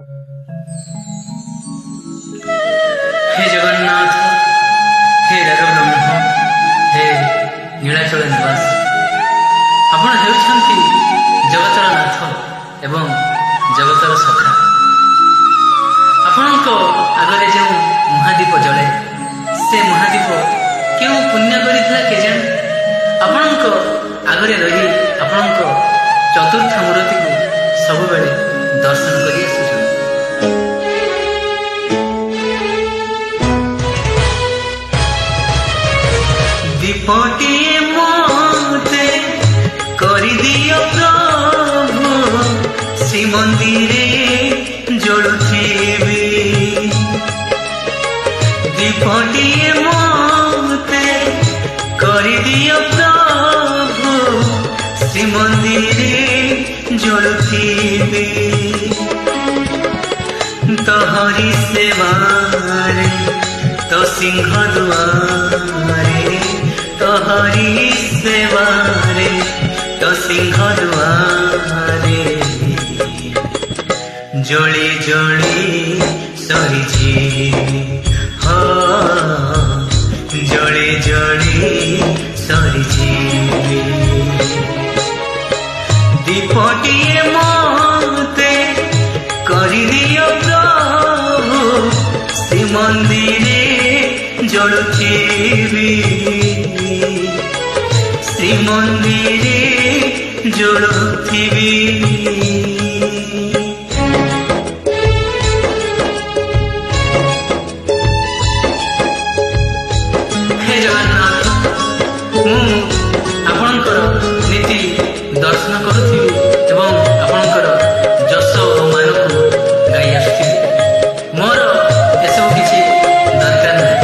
हे जगन्नाथ, हे रघुब्रह्म, हे नीଳାଚଳ ନିବାସ, ଆପଣ ହେଉଛନ୍ତି ଜଗତର ନାଥ ଏବଂ ଜଗତର ସଖା। ଆପଣଙ୍କ ଆଗରେ ଯେଉଁ ମହାଦୀପ ଜଳେ, ସେ ମହାଦୀପ କେଉଁ ପୁଣ୍ୟ କରିଥିଲା କେଜାଣି ଆପଣଙ୍କ ଆଗରେ ରହି ଆପଣଙ୍କ ଚତୁର୍ଥ ମୂର୍ତ୍ତିକୁ ସବୁବେଳେ ଦର୍ଶନ କରି ଆସୁଛନ୍ତି। ଦୀପଟିଏ ମୋତେ କରିଦିଅ ପ୍ରଭୁ, ଶ୍ରୀମନ୍ଦିରେ ଜଳୁଥିବି। ଦୀପଟିଏ ମୋତେ କରିଦିଅ ପ୍ରଭୁ, ଶ୍ରୀମନ୍ଦିରେ ଜଳୁଥିବି। ତୋହରି ସେବାରେ ତ ସିଂହ ଦୁଆରେ, ତୋହରି ସେବାରେ ତ ସିଂହ ଦୁଆରେ, ଜଳି ଜଳି ସରିଯିବି। ଜଳି ଜଳି ସରିଯିବି। ଦୀପଟିଏ ମୋତେ କରିଦିଅ ପ୍ରଭୁ, ଶ୍ରୀମନ୍ଦିରେ ଜଳୁଥିବି। ଶ୍ରୀମନ୍ଦିରେ ଜଳୁଥିବି। ହେ ଜଗନ୍ନାଥ, ମୁଁ ଆପଣଙ୍କର ନୀତି ଦର୍ଶନ କରୁଥିବି ଏବଂ ଆପଣଙ୍କର ଯଶ ଓ ମାନକୁ ଗାଇ ଆସୁଥିବି। ମୋର ଏସବୁ କିଛି ଦରକାର ନାହିଁ।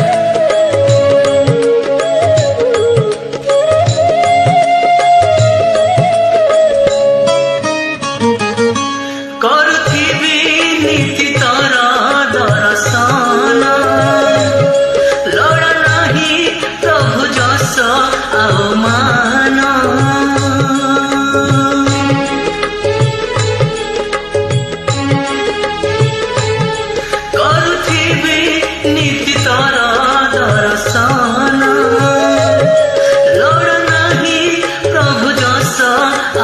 କରୁଥିବି ନୀତି ତୋର ଦର୍ଶନ, ଲୋଡ଼ ନାହିଁ ପ୍ରଭୁ ଯଶ ଆଉ ମାନ। କରୁଥିବି ନୀତି ତୋର ଦର୍ଶନ, ଲୋଡ଼ ନାହିଁ ପ୍ରଭୁ ଯଶ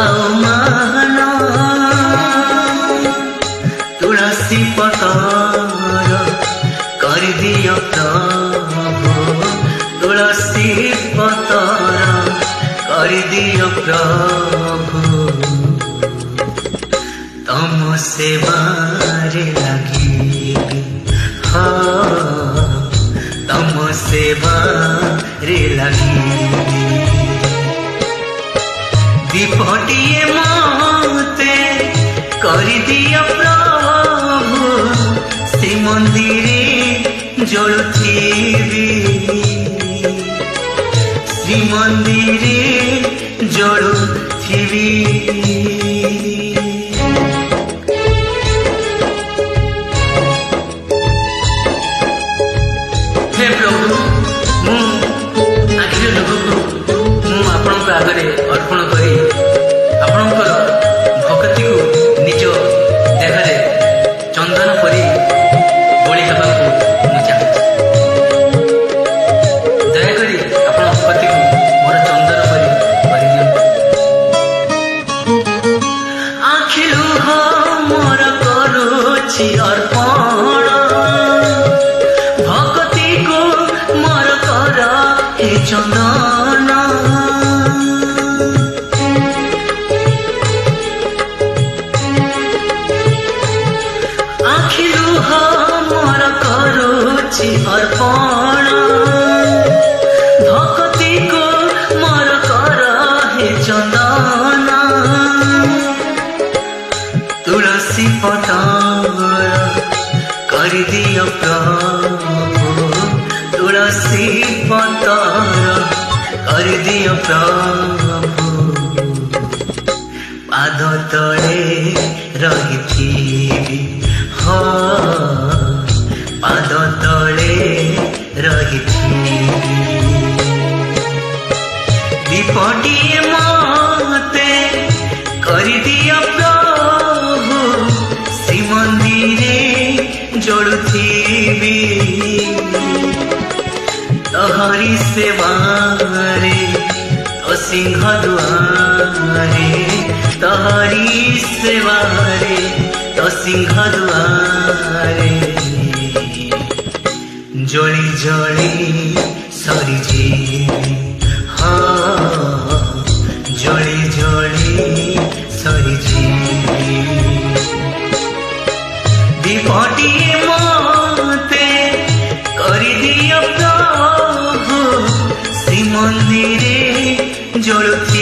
ଆଉ ମାନ। ତୁଳସୀ ପତର କରିଦିଅ ପ୍ରଭୁ, ତୁଳସୀ ପତର କରିଦିଅ ପ୍ରଭୁ। ତମ ସେବାରେ ଲାଗିବି, ତମ ସେବାରେ ଲାଗିବି। ଦୀପଟିଏ ମୋତେ କରିଦିଅ ପ୍ରଭୁ, ଶ୍ରୀମନ୍ଦିରେ ଜଳୁଥିବି। ଶ୍ରୀମନ୍ଦିରେ ଜଳୁଥିବି। ହେ ପ୍ରଭୁ, ମୁଁ ଆଖିର ଲୁହକୁ ମୁଁ ଆପଣଙ୍କ ଆଗରେ ଅର୍ପଣ କରି ଆପଣଙ୍କର ଭକ୍ତିକୁ ନିଜ ଦେହରେ ଚନ୍ଦନ ପରି ବୋଳି ହେବାକୁ ମୁଁ ଚାହୁଁଛି। ଦୟାକରି ଆପଣ ଭକ୍ତିକୁ ମୋର ଚନ୍ଦନ ପରି କରିଦିଅନ୍ତୁ। ଆଖି ଲୁହ ମୋର କରୁଛି ଅର୍ପଣ, ଭକ୍ତିକୁ ମୋର କର ଏ ଚନ୍ଦନ। ଆଖି ଲୁହ ମୋର କରୁଛି ଅର୍ପଣ, ଭକ୍ତିକୁ ମୋର କର ହେ ଚନ୍ଦନ। ତୁଳସୀ ପତର କରିଦିଅ ପ୍ରଭୁ, ତୁଳସୀ ପତର କରିଦିଅ ପ୍ରଭୁ। ପାଦ ତଳେ ରହିଥିବି, ପାଦ ତଳେ ରହିଥିବି। ଦୀପଟିଏ ମୋତେ କରିଦିଅ ପ୍ରଭୁ, ଶ୍ରୀମନ୍ଦିରେ କରିବି ତହରି ସେବାରେ ତ ସିଂହ ଦୁଆରେ ତହରି ସେବାରେ ତ ସିଂହ ଦୁଆରେ ଜଳି ଜଳି ସରିଯିବି ହଁ ଜଳି ଜଳି ସରିଯିବି ଦୀପଟିଏ ମତେ କରିଦିଅ ପ୍ରଭୁ ଶ୍ରୀମନ୍ଦିରେ ଜଳୁଥିବା